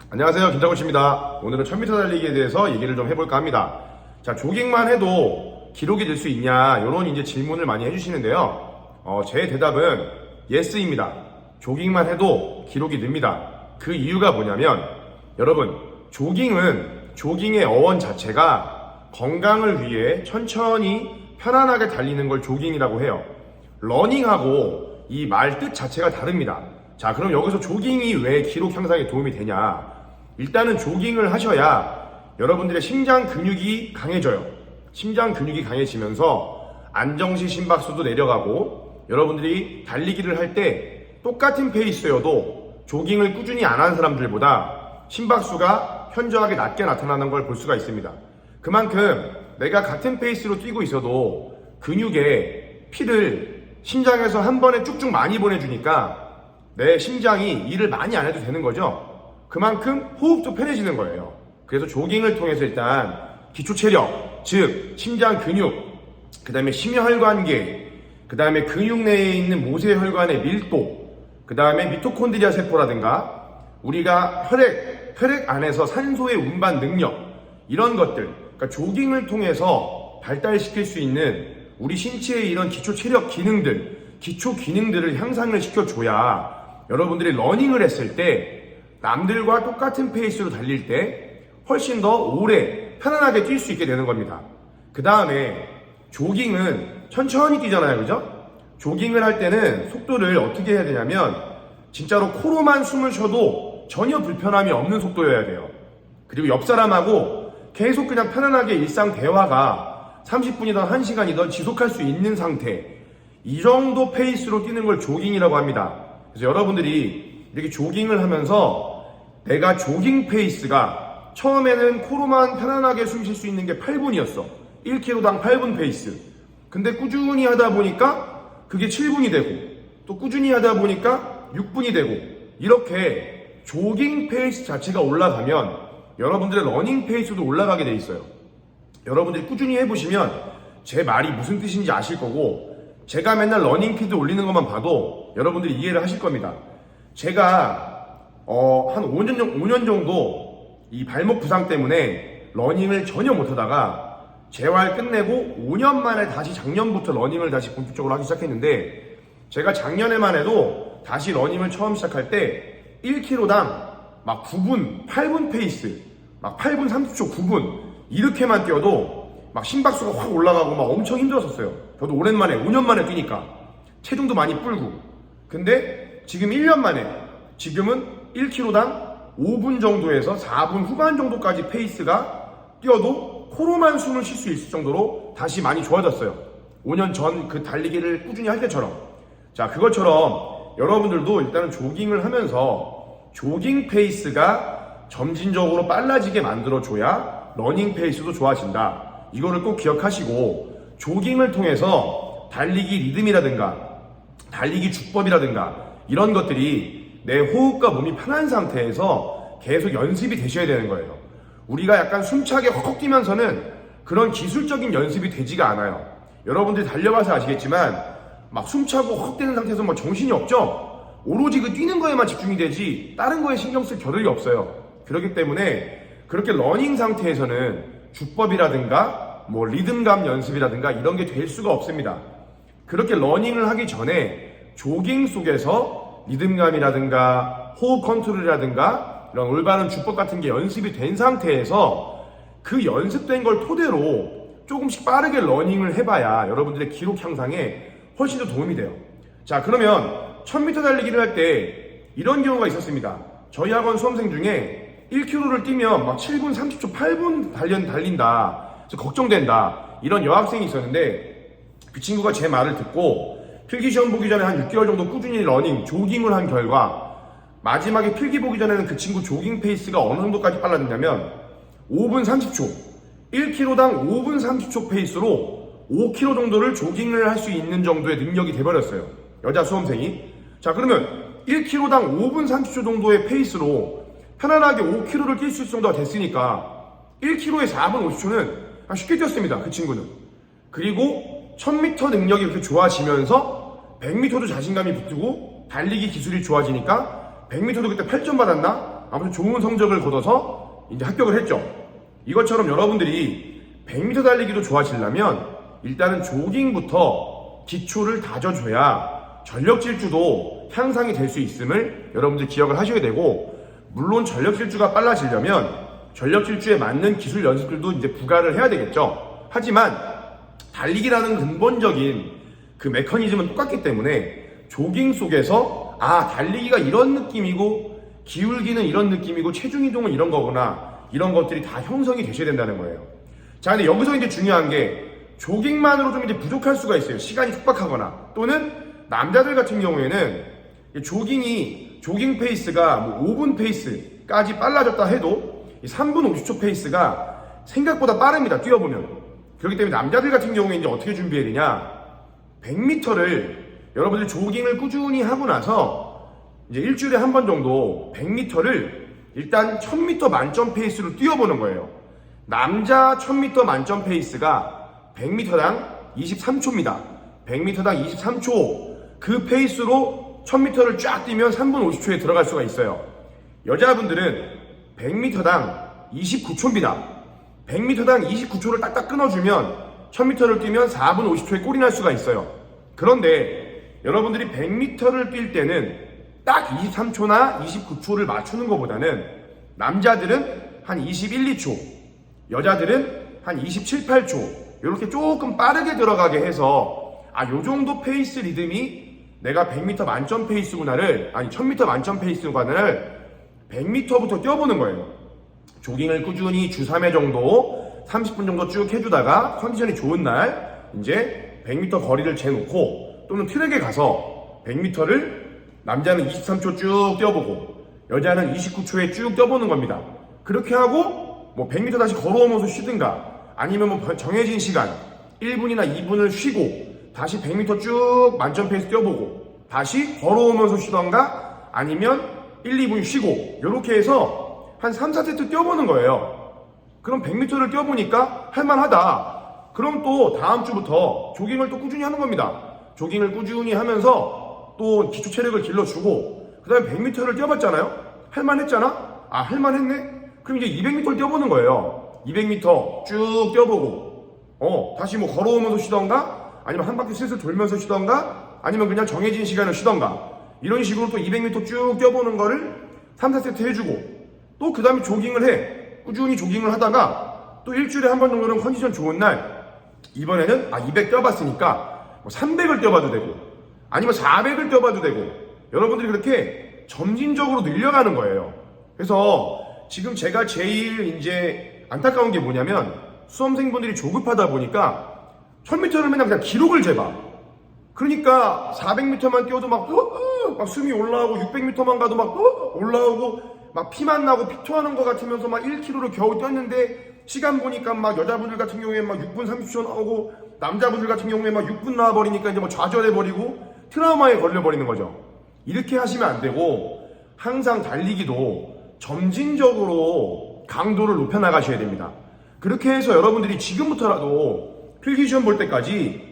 안녕하세요, 김장훈씨입니다. 오늘은 1000m 달리기에 대해서 얘기를 좀 해볼까 합니다. 자, 조깅만 해도 기록이 될 수 있냐, 이런 이제 질문을 많이 해주시는데요. 제 대답은 예스입니다. 조깅만 해도 기록이 늡니다. 그 이유가 뭐냐면, 여러분, 조깅의 어원 자체가 건강을 위해 천천히 편안하게 달리는 걸 조깅이라고 해요. 러닝하고 이 말 뜻 자체가 다릅니다. 자, 그럼 여기서 조깅이 왜 기록 향상에 도움이 되냐? 일단은 조깅을 하셔야 여러분들의 심장 근육이 강해져요. 심장 근육이 강해지면서 안정시 심박수도 내려가고, 여러분들이 달리기를 할 때 똑같은 페이스여도 조깅을 꾸준히 안 한 사람들보다 심박수가 현저하게 낮게 나타나는 걸 볼 수가 있습니다. 그만큼 내가 같은 페이스로 뛰고 있어도 근육에 피를 심장에서 한 번에 쭉쭉 많이 보내주니까 내 심장이 일을 많이 안 해도 되는 거죠. 그만큼 호흡도 편해지는 거예요. 그래서 조깅을 통해서 일단 기초 체력, 즉 심장 근육, 그 다음에 심혈관계, 그 다음에 근육 내에 있는 모세혈관의 밀도, 그 다음에 미토콘드리아 세포라든가 우리가 혈액 안에서 산소의 운반 능력, 이런 것들, 그러니까 조깅을 통해서 발달시킬 수 있는 우리 신체의 이런 기초 체력 기능들, 기초 기능들을 향상을 시켜줘야 여러분들이 러닝을 했을 때 남들과 똑같은 페이스로 달릴 때 훨씬 더 오래 편안하게 뛸 수 있게 되는 겁니다. 그 다음에 조깅은 천천히 뛰잖아요, 그죠? 조깅을 할 때는 속도를 어떻게 해야 되냐면 진짜로 코로만 숨을 쉬어도 전혀 불편함이 없는 속도여야 돼요. 그리고 옆 사람하고 계속 그냥 편안하게 일상 대화가 30분이든 1시간이든 지속할 수 있는 상태, 이 정도 페이스로 뛰는 걸 조깅이라고 합니다. 그래서 여러분들이 이렇게 조깅을 하면서 내가 조깅 페이스가 처음에는 코로만 편안하게 숨 쉴 수 있는 게 8분이었어. 1km당 8분 페이스. 근데 꾸준히 하다 보니까 그게 7분이 되고, 또 꾸준히 하다 보니까 6분이 되고, 이렇게 조깅 페이스 자체가 올라가면 여러분들의 러닝 페이스도 올라가게 돼 있어요. 여러분들이 꾸준히 해보시면 제 말이 무슨 뜻인지 아실 거고, 제가 맨날 러닝 피드 올리는 것만 봐도 여러분들이 이해를 하실 겁니다. 제가 한 5년 정도 이 발목 부상 때문에 러닝을 전혀 못하다가 재활 끝내고 5년 만에 다시 작년부터 러닝을 다시 본격적으로 하기 시작했는데, 제가 작년에만 해도 다시 러닝을 처음 시작할 때 1km당 막 9분, 8분 페이스, 막 8분 30초, 9분 이렇게만 뛰어도 막 심박수가 확 올라가고 막 엄청 힘들었었어요. 저도 오랜만에 5년 만에 뛰니까 체중도 많이 불고. 근데 지금 1년 만에 지금은 1km당 5분 정도에서 4분 후반 정도까지 페이스가 뛰어도 코로만 숨을 쉴 수 있을 정도로 다시 많이 좋아졌어요. 5년 전 그 달리기를 꾸준히 할 때처럼. 자, 그것처럼 여러분들도 일단은 조깅을 하면서 조깅 페이스가 점진적으로 빨라지게 만들어줘야 러닝 페이스도 좋아진다. 이거를 꼭 기억하시고, 조깅을 통해서 달리기 리듬이라든가 달리기 주법이라든가 이런 것들이 내 호흡과 몸이 편한 상태에서 계속 연습이 되셔야 되는 거예요. 우리가 약간 숨차게 헉헉 뛰면서는 그런 기술적인 연습이 되지가 않아요. 여러분들이 달려봐서 아시겠지만 막 숨차고 헉 뛰는 상태에서 막 정신이 없죠? 오로지 그 뛰는 거에만 집중이 되지 다른 거에 신경 쓸 겨를이 없어요. 그렇기 때문에 그렇게 러닝 상태에서는 주법이라든가 뭐 리듬감 연습이라든가 이런 게 될 수가 없습니다. 그렇게 러닝을 하기 전에 조깅 속에서 리듬감이라든가 호흡 컨트롤이라든가 이런 올바른 주법 같은 게 연습이 된 상태에서 그 연습된 걸 토대로 조금씩 빠르게 러닝을 해봐야 여러분들의 기록 향상에 훨씬 더 도움이 돼요. 자, 그러면 1000m 달리기를 할 때 이런 경우가 있었습니다. 저희 학원 수험생 중에 1km를 뛰면 막 7분 30초 8분 달린다, 그래서 걱정된다, 이런 여학생이 있었는데, 그 친구가 제 말을 듣고 필기시험 보기 전에 한 6개월 정도 꾸준히 러닝, 조깅을 한 결과 마지막에 필기 보기 전에는 그 친구 조깅 페이스가 어느 정도까지 빨라졌냐면 5분 30초, 1km당 5분 30초 페이스로 5km 정도를 조깅을 할 수 있는 정도의 능력이 돼버렸어요. 여자 수험생이. 자, 그러면 1km당 5분 30초 정도의 페이스로 편안하게 5km를 뛸 수 있을 정도가 됐으니까 1km에 4분 50초는 쉽게 뛰었습니다, 그 친구는. 그리고 1000m 능력이 그렇게 좋아지면서 100m도 자신감이 붙고 달리기 기술이 좋아지니까 100m도 그때 8점 받았나? 아무튼 좋은 성적을 거둬서 이제 합격을 했죠. 이것처럼 여러분들이 100m 달리기도 좋아지려면 일단은 조깅부터 기초를 다져줘야 전력 질주도 향상이 될 수 있음을 여러분들 기억을 하셔야 되고, 물론 전력 질주가 빨라지려면 전력 질주에 맞는 기술 연습들도 이제 부과를 해야 되겠죠. 하지만 달리기라는 근본적인 그 메커니즘은 똑같기 때문에 조깅 속에서 달리기가 이런 느낌이고 기울기는 이런 느낌이고 체중 이동은 이런 거구나, 이런 것들이 다 형성이 되셔야 된다는 거예요. 자, 근데 여기서 이제 중요한 게 조깅만으로 좀 이제 부족할 수가 있어요. 시간이 촉박하거나, 또는 남자들 같은 경우에는 조깅 페이스가 뭐 5분 페이스까지 빨라졌다 해도 3분 50초 페이스가 생각보다 빠릅니다. 뛰어보면. 그렇기 때문에 남자들 같은 경우에 이제 어떻게 준비해야 되냐, 100m를 여러분들 조깅을 꾸준히 하고 나서 이제 일주일에 한 번 정도 100m를 일단 1000m 만점 페이스로 뛰어보는 거예요. 남자 1000m 만점 페이스가 100m당 23초입니다. 100m당 23초. 그 페이스로 1000m를 쫙 뛰면 3분 50초에 들어갈 수가 있어요. 여자분들은 100m당 29초입니다. 100m당 29초를 딱딱 끊어주면 1000m를 뛰면 4분 50초에 꼴이 날 수가 있어요. 그런데 여러분들이 100m를 뛸 때는 딱 23초나 29초를 맞추는 것보다는 남자들은 한 21, 2초, 여자들은 한 27, 8초 이렇게 조금 빠르게 들어가게 해서 요 정도 페이스 리듬이 내가 100m 만점 페이스구나를, 1000m 만점 페이스구나를 100m부터 뛰어보는 거예요. 조깅을 꾸준히 주 3회 정도 30분 정도 쭉 해주다가 컨디션이 좋은 날 이제 100m 거리를 재놓고, 또는 트랙에 가서 100m를 남자는 23초 쭉 뛰어보고 여자는 29초에 쭉 뛰어보는 겁니다. 그렇게 하고 뭐 100m 다시 걸어오면서 쉬든가, 아니면 뭐 정해진 시간 1분이나 2분을 쉬고 다시 100m 쭉 만점 페이스 뛰어보고 다시 걸어오면서 쉬던가, 아니면 1, 2분 쉬고, 이렇게 해서 한 3, 4세트 뛰어보는 거예요. 그럼 100m를 뛰어보니까 할만하다. 그럼 또 다음 주부터 조깅을 또 꾸준히 하는 겁니다. 조깅을 꾸준히 하면서 또 기초 체력을 길러주고, 그 다음에 100m를 뛰어봤잖아요. 할만했잖아? 할만했네? 그럼 이제 200m를 뛰어보는 거예요. 200m 쭉 뛰어보고 다시 뭐 걸어오면서 쉬던가, 아니면 한 바퀴 슬슬 돌면서 쉬던가, 아니면 그냥 정해진 시간을 쉬던가, 이런 식으로 또 200m 쭉 뛰어보는 거를 3, 4세트 해주고, 또 그 다음에 조깅을 해. 꾸준히 조깅을 하다가 또 일주일에 한 번 정도는 컨디션 좋은 날, 이번에는 200 뛰어봤으니까 뭐 300을 뛰어봐도 되고, 아니면 400을 뛰어봐도 되고, 여러분들이 그렇게 점진적으로 늘려가는 거예요. 그래서 지금 제가 제일 이제 안타까운 게 뭐냐면, 수험생분들이 조급하다 보니까 1000m를 맨날 그냥 기록을 재봐. 그러니까 400m만 뛰어도 막 숨이 올라오고, 600m만 가도 막 올라오고, 막 피만 나고 피토하는 것 같으면서 막 1km를 겨우 뛰었는데, 시간 보니까 막 여자분들 같은 경우에 막 6분 30초 나오고, 남자분들 같은 경우에 막 6분 나와버리니까 이제 뭐 좌절해버리고 트라우마에 걸려버리는 거죠. 이렇게 하시면 안 되고, 항상 달리기도 점진적으로 강도를 높여나가셔야 됩니다. 그렇게 해서 여러분들이 지금부터라도 필기시험 볼 때까지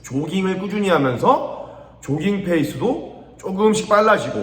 조깅을 꾸준히 하면서 조깅 페이스도 조금씩 빨라지고,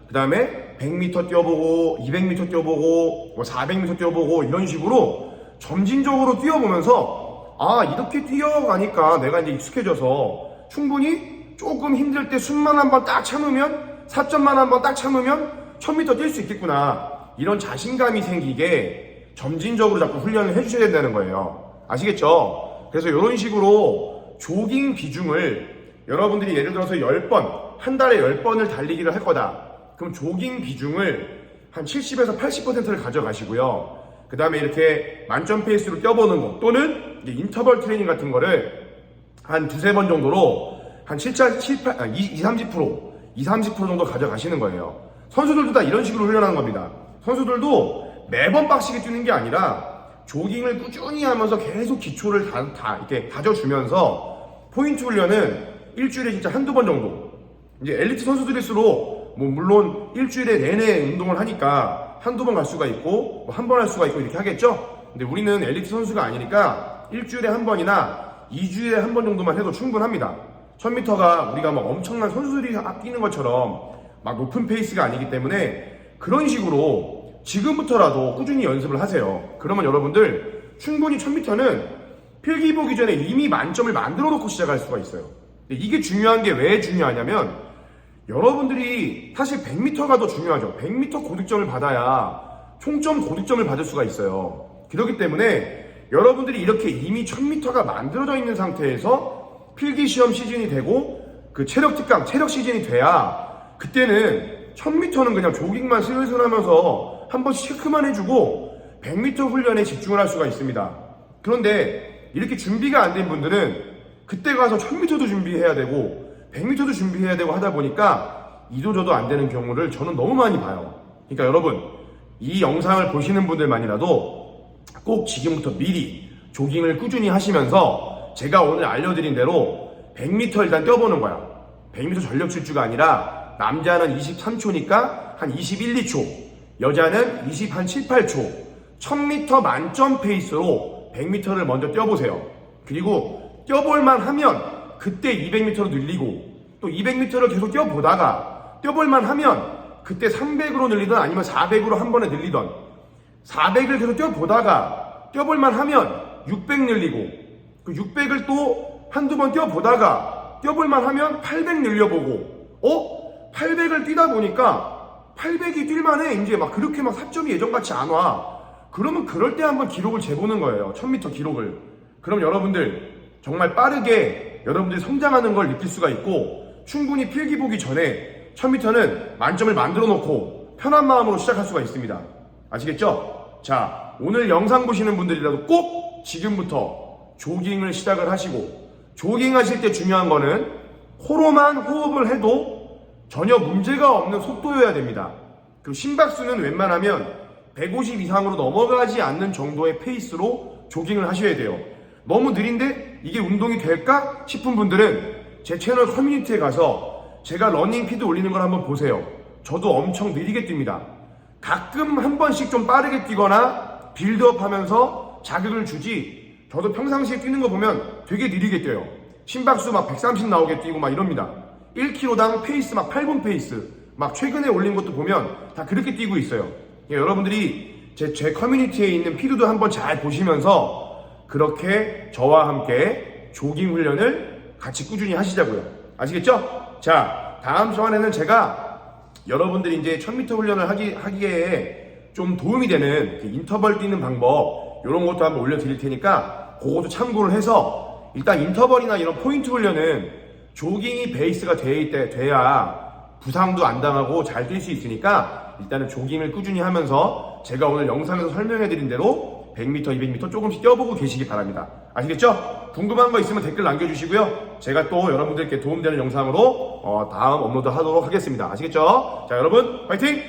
그 다음에 100m 뛰어보고 200m 뛰어보고 400m 뛰어보고, 이런 식으로 점진적으로 뛰어보면서 이렇게 뛰어가니까 내가 이제 익숙해져서 충분히 조금 힘들 때 숨만 한번 딱 참으면, 4점만 한번 딱 참으면 1000m 뛸 수 있겠구나, 이런 자신감이 생기게 점진적으로 자꾸 훈련을 해주셔야 된다는 거예요. 아시겠죠? 그래서 이런 식으로 조깅 비중을 여러분들이 예를 들어서 10번, 한 달에 10번을 달리기를 할 거다. 그럼 조깅 비중을 한 70에서 80%를 가져가시고요. 그 다음에 이렇게 만점 페이스로 뛰어보는 거, 또는 이제 인터벌 트레이닝 같은 거를 한 두세 번 정도로 한 20-30% 정도 가져가시는 거예요. 선수들도 다 이런 식으로 훈련하는 겁니다. 선수들도 매번 빡시게 뛰는 게 아니라 조깅을 꾸준히 하면서 계속 기초를 다 이렇게 다져주면서, 포인트 훈련은 일주일에 진짜 한두 번 정도. 이제 엘리트 선수들일수록 뭐 물론 일주일에 내내 운동을 하니까 한두 번 갈 수가 있고 뭐 한 번 할 수가 있고 이렇게 하겠죠. 근데 우리는 엘리트 선수가 아니니까 일주일에 한 번이나 2주일에 한 번 정도만 해도 충분합니다. 1000m가 우리가 막 엄청난 선수들이 뛰는 것처럼 막 높은 페이스가 아니기 때문에, 그런 식으로 지금부터라도 꾸준히 연습을 하세요. 그러면 여러분들 충분히 1000m는 필기 보기 전에 이미 만점을 만들어 놓고 시작할 수가 있어요. 이게 중요한 게 왜 중요하냐면 여러분들이 사실 100m가 더 중요하죠. 100m 고득점을 받아야 총점 고득점을 받을 수가 있어요. 그렇기 때문에 여러분들이 이렇게 이미 1000m가 만들어져 있는 상태에서 필기시험 시즌이 되고 그 체력 특강, 체력 시즌이 돼야 그때는 1000m는 그냥 조깅만 슬슬 하면서 한 번씩 체크만 해주고 100m 훈련에 집중을 할 수가 있습니다. 그런데 이렇게 준비가 안 된 분들은 그때 가서 1000m도 준비해야 되고 100m도 준비해야 되고 하다 보니까 이도저도 안 되는 경우를 저는 너무 많이 봐요. 그러니까 여러분, 이 영상을 보시는 분들만이라도 꼭 지금부터 미리 조깅을 꾸준히 하시면서 제가 오늘 알려드린 대로 100m 일단 뛰어보는 거야. 100m 전력 질주가 아니라 남자는 23초니까 한 21, 2초, 여자는 20, 7, 8초 1000m 만점 페이스로 100m를 먼저 뛰어보세요. 그리고 뛰어볼만 하면 그때 200m로 늘리고 또 200m를 계속 뛰어보다가 뛰어볼만 하면 그때 300으로 늘리던 아니면 400으로 한 번에 늘리던 400을 계속 뛰어보다가 뛰어볼만 하면 600 늘리고 그 600을 또 한두 번 뛰어보다가 뛰어볼만 하면 800 늘려보고 800을 뛰다 보니까 800이 뛸만해. 이제 막 그렇게 막 사점이 예전같이 안 와. 그러면 그럴 때 한번 기록을 재보는 거예요. 1000m 기록을. 그럼 여러분들 정말 빠르게 여러분들이 성장하는 걸 느낄 수가 있고 충분히 필기 보기 전에 1000m는 만점을 만들어 놓고 편한 마음으로 시작할 수가 있습니다. 아시겠죠? 자, 오늘 영상 보시는 분들이라도 꼭 지금부터 조깅을 시작을 하시고 조깅하실 때 중요한 거는 코로만 호흡을 해도 전혀 문제가 없는 속도여야 됩니다. 그리고 심박수는 웬만하면 150 이상으로 넘어가지 않는 정도의 페이스로 조깅을 하셔야 돼요. 너무 느린데 이게 운동이 될까 싶은 분들은 제 채널 커뮤니티에 가서 제가 러닝 피드 올리는 걸 한번 보세요. 저도 엄청 느리게 뜁니다. 가끔 한 번씩 좀 빠르게 뛰거나 빌드업 하면서 자극을 주지 저도 평상시에 뛰는 거 보면 되게 느리게 뛰어요. 심박수 막 130 나오게 뛰고 막 이럽니다. 1km당 페이스 막 8분 페이스 막 최근에 올린 것도 보면 다 그렇게 뛰고 있어요. 여러분들이 제 커뮤니티에 있는 피드도 한번 잘 보시면서 그렇게 저와 함께 조깅 훈련을 같이 꾸준히 하시자고요. 아시겠죠? 자, 다음 시간에는 제가 여러분들이 이제 1000m 훈련을 하기에 좀 도움이 되는 인터벌 뛰는 방법 이런 것도 한번 올려드릴 테니까 그것도 참고를 해서 일단 인터벌이나 이런 포인트 훈련은 조깅이 베이스가 돼야 부상도 안 당하고 잘 뛸 수 있으니까 일단은 조깅을 꾸준히 하면서 제가 오늘 영상에서 설명해드린 대로 100m, 200m 조금씩 뛰어보고 계시기 바랍니다. 아시겠죠? 궁금한 거 있으면 댓글 남겨주시고요. 제가 또 여러분들께 도움되는 영상으로 다음 업로드 하도록 하겠습니다. 아시겠죠? 자, 여러분 화이팅!